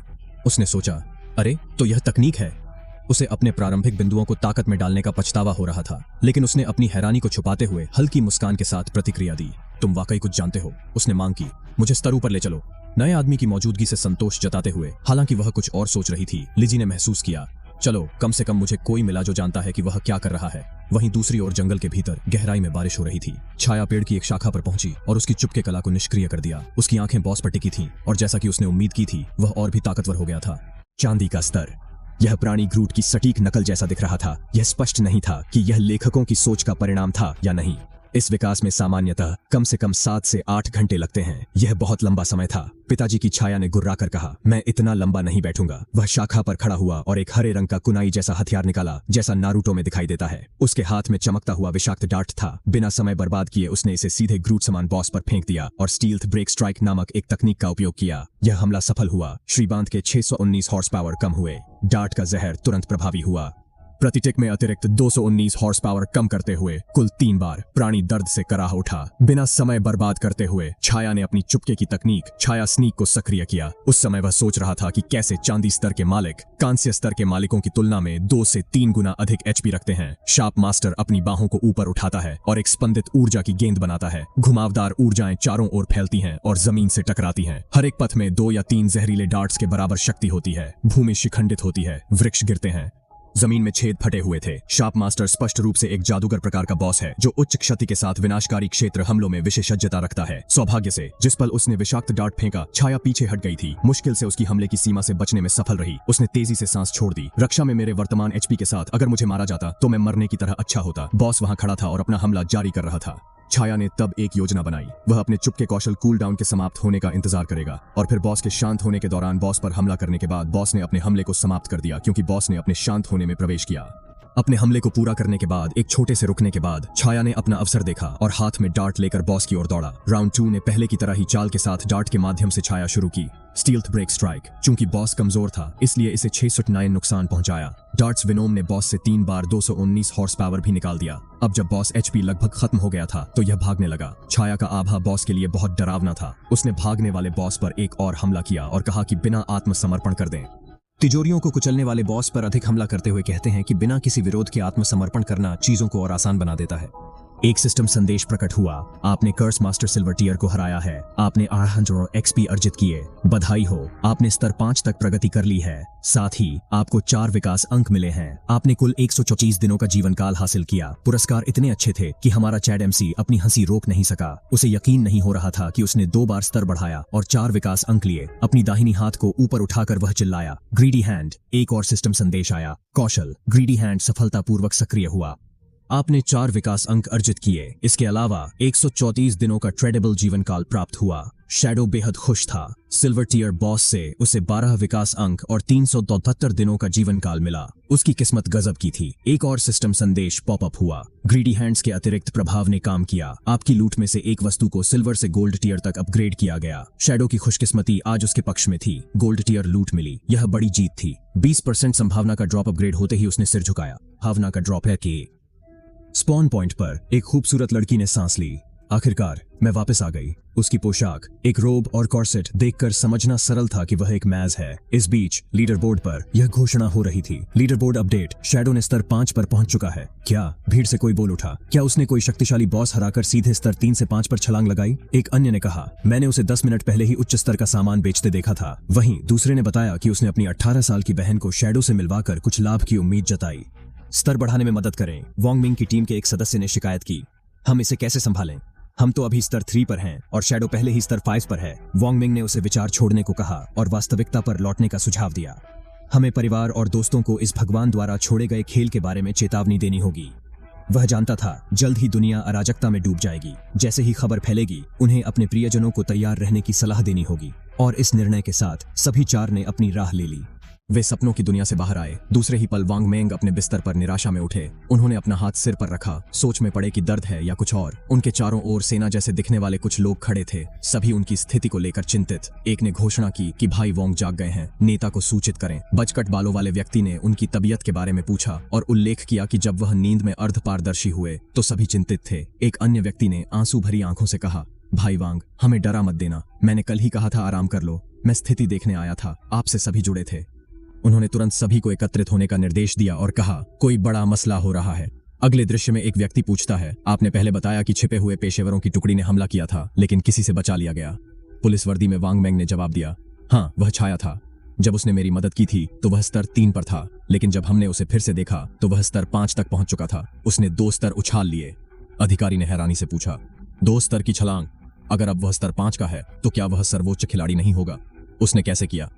उसने सोचा, अरे तो यह तकनीक है। उसे अपने प्रारंभिक बिंदुओं को ताकत में डालने का पछतावा हो रहा था, लेकिन उसने अपनी हैरानी को छुपाते हुए हल्की मुस्कान के साथ प्रतिक्रिया दी। तुम वाकई कुछ जानते हो, उसने मांग की। मुझे स्तर ऊपर ले चलो। नए आदमी की मौजूदगी से संतोष जताते हुए, हालांकि वह कुछ और सोच रही थी, लिजी ने महसूस किया, चलो कम से कम मुझे कोई मिला जो जानता है कि वह क्या कर रहा है। वहीं दूसरी ओर जंगल के भीतर गहराई में बारिश हो रही थी। छाया पेड़ की एक शाखा पर पहुंची और उसकी चुपके कला को निष्क्रिय कर दिया। उसकी आंखें बॉस पर टिकी थीं और जैसा कि उसने उम्मीद की थी, वह और भी ताकतवर हो गया था। चांदी का स्तर। यह प्राणी ग्रूट की सटीक नकल जैसा दिख रहा था। यह स्पष्ट नहीं था कि यह लेखकों की सोच का परिणाम था या नहीं। इस विकास में सामान्यतः कम से कम 7 से 8 घंटे लगते हैं। यह बहुत लंबा समय था। पिताजी की छाया ने गुर्राकर कहा, मैं इतना लंबा नहीं बैठूंगा। वह शाखा पर खड़ा हुआ और एक हरे रंग का कुनाई जैसा हथियार निकाला, जैसा नारुतो में दिखाई देता है। उसके हाथ में चमकता हुआ विषाक्त डार्ट था। बिना समय बर्बाद किए उसने इसे सीधे ग्रूट समान बॉस पर फेंक दिया और स्टील्थ ब्रेक स्ट्राइक नामक एक तकनीक का उपयोग किया। यह हमला सफल हुआ। श्रीबांत के 619 हॉर्स पावर कम हुए। डार्ट का जहर तुरंत प्रभावी हुआ। प्रतिटिक में अतिरिक्त 219 हॉर्स पावर कम करते हुए कुल 3 बार प्राणी दर्द से कराह उठा। बिना समय बर्बाद करते हुए छाया ने अपनी चुपके की तकनीक छाया स्नीक को सक्रिय किया। उस समय वह सोच रहा था कि कैसे चांदी स्तर के मालिक कांस्य स्तर के मालिकों की तुलना में 2 से 3 गुना अधिक एचपी रखते हैं। शार्प मास्टर अपनी बाहों को ऊपर उठाता है और एक स्पंदित ऊर्जा की गेंद बनाता है। घुमावदार ऊर्जाएं चारों ओर फैलती हैं और जमीन से टकराती हैं। हर एक पथ में 2 या 3 जहरीले डार्ट्स के बराबर शक्ति होती है। भूमि शिखंडित होती है, वृक्ष गिरते हैं, जमीन में छेद फटे हुए थे। शार्प मास्टर स्पष्ट रूप से एक जादूगर प्रकार का बॉस है जो उच्च क्षति के साथ विनाशकारी क्षेत्र हमलों में विशेषज्ञता रखता है। सौभाग्य से जिस पल उसने विषाक्त डार्ट फेंका, छाया पीछे हट गई थी। मुश्किल से उसकी हमले की सीमा से बचने में सफल रही। उसने तेजी से सांस छोड़ दी। रक्षा में मेरे वर्तमान एचपी के साथ अगर मुझे मारा जाता तो मैं मरने की तरह अच्छा होता। बॉस वहां खड़ा था और अपना हमला जारी कर रहा था। छाया ने तब एक योजना बनाई। वह अपने चुपके कौशल कूल डाउन के समाप्त होने का इंतजार करेगा और फिर बॉस के शांत होने के दौरान बॉस पर हमला करने के बाद बॉस ने अपने हमले को समाप्त कर दिया, क्योंकि बॉस ने अपने शांत होने में प्रवेश किया। अपने हमले को पूरा करने के बाद एक छोटे से रुकने के बाद छाया ने अपना अवसर देखा और हाथ में डार्ट लेकर बॉस की ओर दौड़ा। राउंड 2 ने पहले की तरह ही चाल के साथ डार्ट के माध्यम से छाया शुरू की। Stealth break strike. चूंकि बॉस कमजोर था इसलिए इसे 609 नुकसान पहुंचाया। डार्ट्स विनोम ने बॉस से 3 बार 219 हॉर्स पावर भी निकाल दिया। अब जब बॉस एचपी लगभग खत्म हो गया था तो यह भागने लगा। छाया का आभा बॉस के लिए बहुत डरावना था। उसने भागने वाले बॉस पर एक और हमला किया और कहा कि बिना आत्मसमर्पण कर दें। तिजोरियों को कुचलने वाले बॉस पर अधिक हमला करते हुए कहते हैं कि बिना किसी विरोध के आत्मसमर्पण करना चीजों को और आसान बना देता है। एक सिस्टम संदेश प्रकट हुआ। आपने कर्स मास्टर सिल्वर टीयर को हराया है। आपने 800 एक्सपी अर्जित किए। बधाई हो, आपने स्तर 5 तक प्रगति कर ली है। साथ ही आपको 4 विकास अंक मिले हैं। आपने कुल 134 दिनों का जीवन काल हासिल किया। पुरस्कार इतने अच्छे थे कि हमारा चैड एमसी अपनी हंसी रोक नहीं सका। उसे यकीन नहीं हो रहा था कि उसने 2 बार स्तर बढ़ाया और 4 विकास अंक लिए। अपनी दाहिनी हाथ को ऊपर उठाकर वह चिल्लाया, ग्रीडी हैंड। एक और सिस्टम संदेश आया। कौशल ग्रीडी हैंड सफलतापूर्वक सक्रिय हुआ। आपने 4 विकास अंक अर्जित किए। इसके अलावा 134 दिनों का ट्रेडेबल जीवन काल प्राप्त हुआ। शैडो बेहद खुश था। सिल्वर टीयर बॉस से उसे 12 विकास अंक और 373 दिनों का जीवन काल मिला। उसकी किस्मत गजब की थी। एक और सिस्टम संदेश पॉपअप हुआ। ग्रीडी हैंड्स के अतिरिक्त प्रभाव ने काम किया। आपकी लूट में से एक वस्तु को सिल्वर से गोल्ड टीयर तक अपग्रेड किया गया। शैडो की खुशकिस्मती आज उसके पक्ष में थी। गोल्ड टीयर लूट मिली। यह बड़ी जीत थी। 20% संभावना का ड्रॉप अपग्रेड होते ही उसने सिर झुकाया। भावना का ड्रॉप है कि स्पॉन पॉइंट पर एक खूबसूरत लड़की ने सांस ली। आखिरकार मैं वापस आ गई। उसकी पोशाक, एक रोब और कॉर्सेट देखकर समझना सरल था कि वह एक मैज है। इस बीच लीडर बोर्ड पर यह घोषणा हो रही थी, लीडर बोर्ड अपडेट, शैडो ने स्तर 5 पर पहुंच चुका है। क्या? भीड़ से कोई बोल उठा। क्या उसने कोई शक्तिशाली बॉस हराकर सीधे स्तर 3 से 5 पर छलांग लगाई? एक अन्य ने कहा, मैंने उसे 10 मिनट पहले ही उच्च स्तर का सामान बेचते देखा था। वहीं दूसरे ने बताया कि उसने अपनी 18 साल की बहन को शैडो से मिलवाकर कुछ लाभ की उम्मीद जताई। स्तर बढ़ाने में मदद करें, वॉन्ग मिंग की टीम के एक सदस्य ने शिकायत की। हम इसे कैसे संभालें? हम तो अभी स्तर 3 पर हैं और शैडो पहले ही स्तर 5 पर है। वॉन्ग मिंग ने उसे विचार छोड़ने को कहा और वास्तविकता पर लौटने का सुझाव दिया। हमें परिवार और दोस्तों को इस भगवान द्वारा छोड़े गए खेल के बारे में चेतावनी देनी होगी। वह जानता था जल्द ही दुनिया अराजकता में डूब जाएगी। जैसे ही खबर फैलेगी उन्हें अपने प्रियजनों को तैयार रहने की सलाह देनी होगी। और इस निर्णय के साथ सभी 4 ने अपनी राह ले ली। वे सपनों की दुनिया से बाहर आए। दूसरे ही पल वांग मेंग अपने बिस्तर पर निराशा में उठे। उन्होंने अपना हाथ सिर पर रखा, सोच में पड़े कि दर्द है या कुछ और। उनके चारों ओर सेना जैसे दिखने वाले कुछ लोग खड़े थे, सभी उनकी स्थिति को लेकर चिंतित। एक ने घोषणा की कि भाई वोंग जाग गए हैं, नेता को सूचित करें। बजकट बालों वाले व्यक्ति ने उनकी तबीयत के बारे में पूछा और उल्लेख किया कि जब वह नींद में अर्धपारदर्शी हुए तो सभी चिंतित थे। एक अन्य व्यक्ति ने आंसू भरी आंखों से कहा, भाई वांग, हमें डरा मत देना। मैंने कल ही कहा था आराम कर लो। मैं स्थिति देखने आया था, आपसे सभी जुड़े थे। उन्होंने तुरंत सभी को एकत्रित होने का निर्देश दिया और कहा, कोई बड़ा मसला हो रहा है। अगले दृश्य में एक व्यक्ति पूछता है, आपने पहले बताया कि छिपे हुए पेशेवरों की टुकड़ी ने हमला किया था, लेकिन किसी से बचा लिया गया। पुलिस वर्दी में वांग मेंग ने जवाब दिया, हाँ, वह छाया था। जब उसने मेरी मदद की थी तो वह स्तर 3 पर था, लेकिन जब हमने उसे फिर से देखा तो वह स्तर 5 तक पहुंच चुका था। उसने 2 स्तर उछाल लिए। अधिकारी ने हैरानी से पूछा, 2 स्तर की छलांग? अगर अब वह स्तर 5 का है तो क्या वह सर्वोच्च खिलाड़ी नहीं होगा? उसने कैसे किया?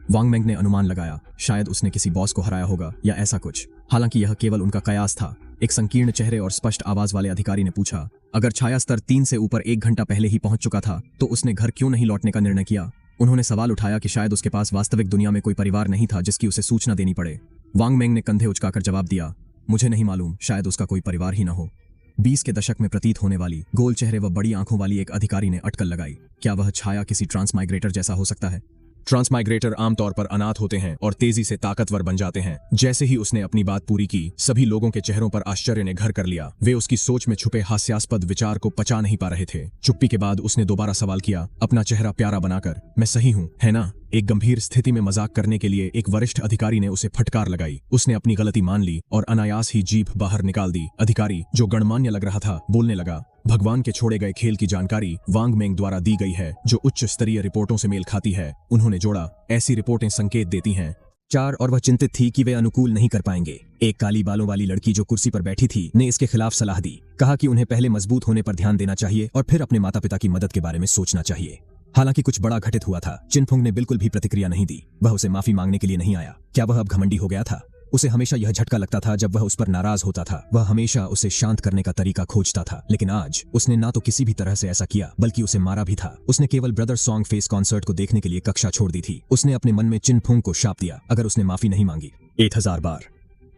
वांग मेंग ने अनुमान लगाया, शायद उसने किसी बॉस को हराया होगा या ऐसा कुछ। हालांकि यह केवल उनका कयास था। एक संकीर्ण चेहरे और स्पष्ट आवाज वाले अधिकारी ने पूछा, अगर छाया स्तर 3 से ऊपर 1 घंटा पहले ही पहुंच चुका था तो उसने घर क्यों नहीं लौटने का निर्णय किया? उन्होंने सवाल उठाया कि शायद उसके पास वास्तविक दुनिया में कोई परिवार नहीं था जिसकी उसे सूचना देनी पड़े। वांग मेंग ने कंधे उचकाकर जवाब दिया, मुझे नहीं मालूम, शायद उसका कोई परिवार ही न हो। 20 के दशक में प्रतीत होने वाली गोल चेहरे व बड़ी आंखों वाली एक अधिकारी ने अटकल लगाई, क्या वह छाया किसी ट्रांसमाइग्रेटर जैसा हो सकता है? ट्रांसमाइग्रेटर आमतौर पर अनाथ होते हैं और तेजी से ताकतवर बन जाते हैं। जैसे ही उसने अपनी बात पूरी की, सभी लोगों के चेहरों पर आश्चर्य ने घर कर लिया। वे उसकी सोच में छुपे हास्यास्पद विचार को पचा नहीं पा रहे थे। चुप्पी के बाद उसने दोबारा सवाल किया, अपना चेहरा प्यारा बनाकर, मैं सही हूं, है ना? एक गंभीर स्थिति में मजाक करने के लिए एक वरिष्ठ अधिकारी ने उसे फटकार लगाई। उसने अपनी गलती मान ली और अनायास ही जीभ बाहर निकाल दी। अधिकारी, जो गणमान्य लग रहा था, बोलने लगा, भगवान के छोड़े गए खेल की जानकारी वांग मेंग द्वारा दी गई है, जो उच्च स्तरीय रिपोर्टों से मेल खाती है। उन्होंने जोड़ा, ऐसी रिपोर्टें संकेत देती हैं 4 और वह चिंतित थी कि वे अनुकूल नहीं कर पाएंगे। एक काली बालों वाली लड़की जो कुर्सी पर बैठी थी ने इसके खिलाफ सलाह दी। कहा कि उन्हें पहले मजबूत होने पर ध्यान देना चाहिए और फिर अपने माता पिता की मदद के बारे में सोचना चाहिए। हालांकि कुछ बड़ा घटित हुआ था। चिनफुंग ने बिल्कुल भी प्रतिक्रिया नहीं दी। वह उसे माफी मांगने के लिए नहीं आया। क्या वह अब घमंडी हो गया था? उसे हमेशा यह झटका लगता था जब वह उस पर नाराज होता था। वह हमेशा उसे शांत करने का तरीका खोजता था, लेकिन आज उसने ना तो किसी भी तरह से ऐसा किया, बल्कि उसे मारा भी था। उसने केवल ब्रदर सॉन्ग फेस कॉन्सर्ट को देखने के लिए कक्षा छोड़ दी थी। उसने अपने मन में चिनफुंग को शाप दिया, अगर उसने माफी नहीं मांगी 1000 बार,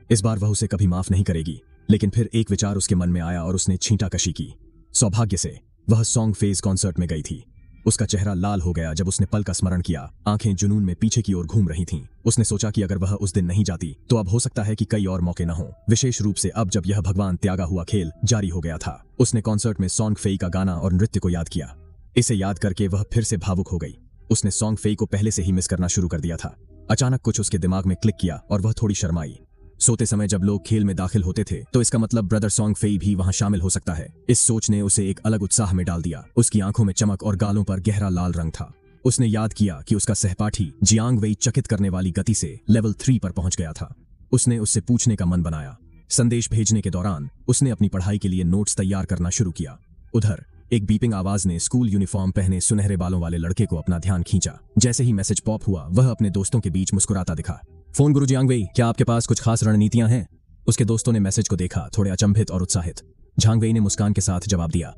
इस बार वह उसे कभी माफ नहीं करेगी। लेकिन फिर एक विचार उसके मन में आया और उसने छींटाकशी की। सौभाग्य से वह सॉन्ग फेस कॉन्सर्ट में गई थी। उसका चेहरा लाल हो गया जब उसने पल का स्मरण किया। आंखें जुनून में पीछे की ओर घूम रही थीं। उसने सोचा कि अगर वह उस दिन नहीं जाती तो अब हो सकता है कि कई और मौके न हों, विशेष रूप से अब जब यह भगवान त्यागा हुआ खेल जारी हो गया था। उसने कॉन्सर्ट में सॉन्ग फेई का गाना और नृत्य को याद किया। इसे याद करके वह फिर से भावुक हो गई। उसने सॉन्ग फेई को पहले से ही मिस करना शुरू कर दिया था। अचानक कुछ उसके दिमाग में क्लिक किया और वह थोड़ी शर्माई। सोते समय जब लोग खेल में दाखिल होते थे तो इसका मतलब ब्रदर सॉन्ग फेई भी वहां शामिल हो सकता है। इस सोच ने उसे एक अलग उत्साह में डाल दिया। उसकी आंखों में चमक और गालों पर गहरा लाल रंग था। उसने याद किया कि उसका सहपाठी जियांग वेई चकित करने वाली गति से लेवल 3 पर पहुंच गया था। उसने उससे पूछने का मन बनाया। संदेश भेजने के दौरान उसने अपनी पढ़ाई के लिए नोट्स तैयार करना शुरू किया। उधर एक बीपिंग आवाज ने स्कूल यूनिफॉर्म पहने सुनहरे बालों वाले लड़के को अपना ध्यान खींचा। जैसे ही मैसेज पॉप हुआ, वह अपने दोस्तों के बीच मुस्कुराता दिखा। फोन गुरु जियांग वेई, क्या आपके पास कुछ खास रणनीतियां हैं? उसके दोस्तों ने मैसेज को देखा, थोड़े अचंभित और उत्साहित। झांग वेई ने मुस्कान के साथ जवाब दिया।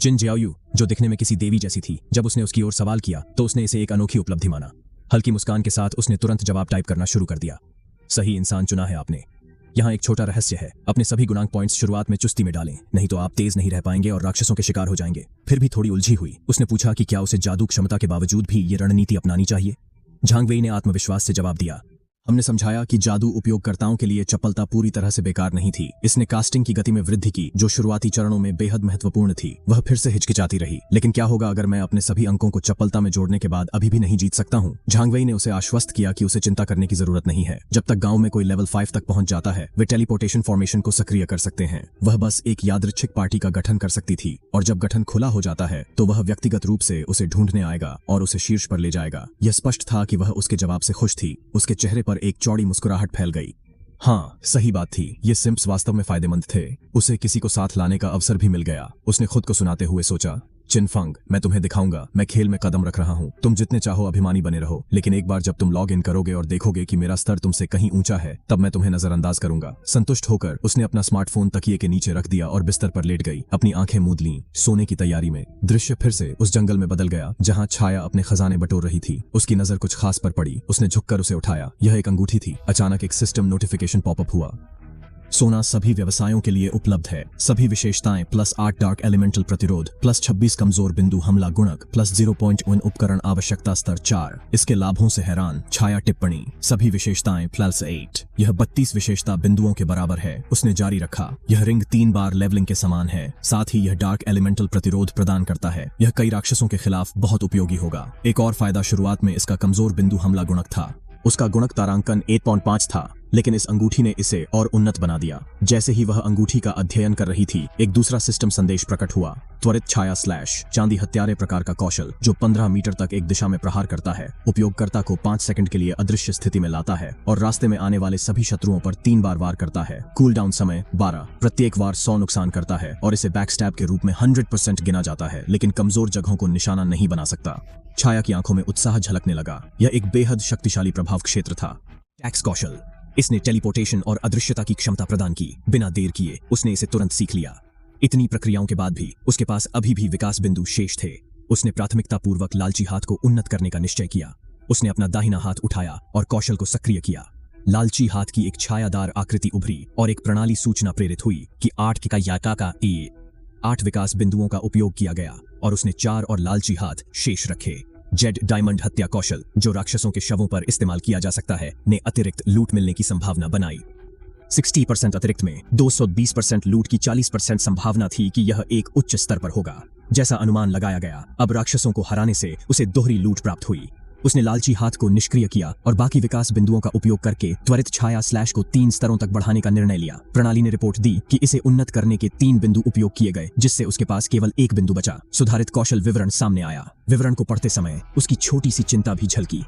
चिन जियाओयू, जो दिखने में किसी देवी जैसी थी, जब उसने उसकी ओर सवाल किया तो उसने इसे एक अनोखी उपलब्धि माना। हल्की मुस्कान के साथ उसने तुरंत जवाब टाइप करना शुरू कर दिया। सही इंसान चुना है आपने। यहाँ एक छोटा रहस्य है, अपने सभी गुणांक पॉइंट्स शुरुआत में चुस्ती में डालें, नहीं तो आप तेज नहीं रह पाएंगे और राक्षसों के शिकार हो जाएंगे। फिर भी थोड़ी उलझी हुई, उसने पूछा कि क्या उसे जादू क्षमता के बावजूद भी ये रणनीति अपनानी चाहिए। झांग वेई ने आत्मविश्वास से जवाब दिया, हमने समझाया कि जादू उपयोगकर्ताओं के लिए चपलता पूरी तरह से बेकार नहीं थी। इसने कास्टिंग की गति में वृद्धि की, जो शुरुआती चरणों में बेहद महत्वपूर्ण थी। वह फिर से हिचकिचाती रही, लेकिन क्या होगा अगर मैं अपने सभी अंकों को चपलता में जोड़ने के बाद अभी भी नहीं जीत सकता हूँ? झांग वेई ने उसे आश्वस्त किया कि उसे चिंता करने की जरूरत नहीं है। जब तक गांव में कोई लेवल 5 तक पहुंच जाता है, वे टेलीपोर्टेशन फॉर्मेशन को सक्रिय कर सकते हैं। वह बस एक यादृच्छिक पार्टी का गठन कर सकती थी, और जब गठन खुला हो जाता है तो वह व्यक्तिगत रूप से उसे ढूंढने आएगा और उसे शीर्ष पर ले जाएगा। यह स्पष्ट था कि वह उसके जवाब से खुश थी। उसके चेहरे पर एक चौड़ी मुस्कुराहट फैल गई। हाँ, सही बात थी, ये सिम्प्स वास्तव में फायदेमंद थे। उसे किसी को साथ लाने का अवसर भी मिल गया। उसने खुद को सुनाते हुए सोचा, चिनफंग, मैं तुम्हें दिखाऊंगा, मैं खेल में कदम रख रहा हूँ। तुम जितने चाहो अभिमानी बने रहो, लेकिन एक बार जब तुम लॉग इन करोगे और देखोगे कि मेरा स्तर तुमसे कहीं ऊंचा है, तब मैं तुम्हें नजरअंदाज करूंगा। संतुष्ट होकर उसने अपना स्मार्टफोन तकिए के नीचे रख दिया और बिस्तर पर लेट गई, अपनी आंखें मूंद लीं, सोने की तैयारी में। दृश्य फिर से उस जंगल में बदल गया जहाँ छाया अपने खजाने बटोर रही थी। उसकी नजर कुछ खास पर पड़ी। उसने झुककर उसे उठाया। यह एक अंगूठी थी। अचानक एक सिस्टम नोटिफिकेशन पॉपअप हुआ। सोना सभी व्यवसायों के लिए उपलब्ध है। सभी विशेषताएं +8 डार्क एलिमेंटल प्रतिरोध, +26 कमजोर बिंदु हमला गुणक, +0.1 उपकरण आवश्यकता स्तर 4। इसके लाभों से हैरान। छाया टिप्पणी, सभी विशेषताएं +8। यह 32 विशेषता बिंदुओं के बराबर है। उसने जारी रखा, यह रिंग 3 बार लेवलिंग के समान है। साथ ही यह डार्क एलिमेंटल प्रतिरोध प्रदान करता है। यह कई राक्षसों के खिलाफ बहुत उपयोगी होगा। एक और फायदा, शुरुआत में इसका कमजोर बिंदु हमला गुणक था। उसका गुणक तारांकन 8.5 था। लेकिन इस अंगूठी ने इसे और उन्नत बना दिया। जैसे ही वह अंगूठी का अध्ययन कर रही थी, एक दूसरा सिस्टम संदेश प्रकट हुआ। त्वरित छाया स्लैश चांदी हत्यारे प्रकार का कौशल जो 15 मीटर तक एक दिशा में प्रहार करता है, उपयोगकर्ता को 5 सेकंड के लिए अदृश्य स्थिति में लाता है और रास्ते में आने वाले सभी शत्रुओं पर 3 बार वार करता है। कूल डाउन समय 12, प्रत्येक वार 100 नुकसान करता है और इसे बैकस्टैब के रूप में 100% गिना जाता है, लेकिन कमजोर जगहों को निशाना नहीं बना सकता। छाया की आंखों में उत्साह झलकने लगा। यह एक बेहद शक्तिशाली प्रभाव क्षेत्र था। टैक्स कौशल, इसने टेलीपोर्टेशन और अदृश्यता की क्षमता प्रदान की। बिना देर किए उसने इसे तुरंत सीख लिया। इतनी प्रक्रियाओं के बाद भी उसके पास अभी भी विकास बिंदु शेष थे। उसने प्राथमिकता पूर्वक लालची हाथ को उन्नत करने का निश्चय किया। उसने अपना दाहिना हाथ उठाया और कौशल को सक्रिय किया। लालची हाथ की एक छायादार आकृति उभरी और एक प्रणाली सूचना प्रेरित हुई कि 8 का 8 विकास बिंदुओं का उपयोग किया गया और उसने 4 और लालची हाथ शेष रखे। जेड डायमंड हत्या कौशल जो राक्षसों के शवों पर इस्तेमाल किया जा सकता है, ने अतिरिक्त लूट मिलने की संभावना बनाई। 60% अतिरिक्त में 220% लूट की 40% संभावना थी कि यह एक उच्च स्तर पर होगा। जैसा अनुमान लगाया गया, अब राक्षसों को हराने से उसे दोहरी लूट प्राप्त हुई। उसने लालची हाथ को निष्क्रिय किया और बाकी विकास बिंदुओं का उपयोग करके त्वरित छाया स्लैश को 3 स्तरों तक बढ़ाने का निर्णय लिया। प्रणाली ने रिपोर्ट दी कि इसे उन्नत करने के 3 बिंदु उपयोग किए गए, जिससे उसके पास केवल 1 बिंदु बचा। सुधारित कौशल विवरण सामने आया। विवरण को पढ़ते समय उसकी छोटी सी चिंता भी झलकी।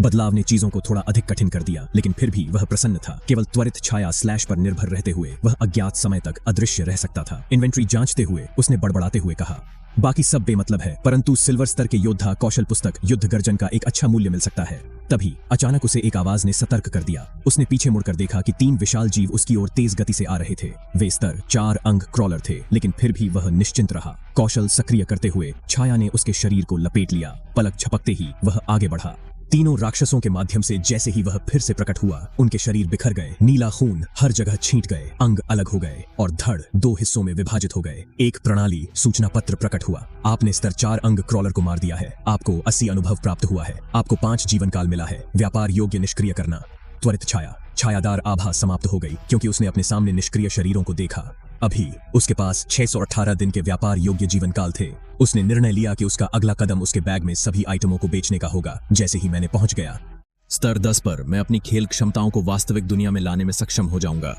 बदलाव ने चीजों को थोड़ा अधिक कठिन कर दिया, लेकिन फिर भी वह प्रसन्न था। केवल त्वरित छाया स्लैश पर निर्भर रहते हुए वह अज्ञात समय तक अदृश्य रह सकता था। इन्वेंट्री जांचते हुए उसने बड़बड़ाते हुए कहा, बाकी सब बेमतलब है, परंतु सिल्वर स्तर के योद्धा कौशल पुस्तक युद्ध गर्जन का एक अच्छा मूल्य मिल सकता है। तभी अचानक उसे एक आवाज ने सतर्क कर दिया। उसने पीछे मुड़कर देखा कि 3 विशाल जीव उसकी ओर तेज गति से आ रहे थे। वे स्तर 4 अंक क्रॉलर थे, लेकिन फिर भी वह निश्चिंत रहा। कौशल सक्रिय करते हुए छाया ने उसके शरीर को लपेट लिया। पलक झपकते ही वह आगे बढ़ा। तीनों राक्षसों के माध्यम से जैसे ही वह फिर से प्रकट हुआ, उनके शरीर बिखर गए। नीला खून हर जगह छींट गए, अंग अलग हो गए और धड़ 2 हिस्सों में विभाजित हो गए। एक प्रणाली सूचना पत्र प्रकट हुआ। आपने स्तर 4 अंग क्रॉलर को मार दिया है। आपको 80 अनुभव प्राप्त हुआ है। आपको 5 जीवन काल मिला है। व्यापार योग्य निष्क्रिय करना। त्वरित छायादार आभा समाप्त हो गई क्योंकि उसने अपने सामने निष्क्रिय शरीरों को देखा। अभी उसके पास 618 दिन के व्यापार योग्य जीवन काल थे। उसने निर्णय लिया कि उसका अगला कदम उसके बैग में सभी आइटमों को बेचने का होगा। जैसे ही मैंने पहुंच गया, स्तर 10 पर मैं अपनी खेल क्षमताओं को वास्तविक दुनिया में लाने में सक्षम हो जाऊंगा।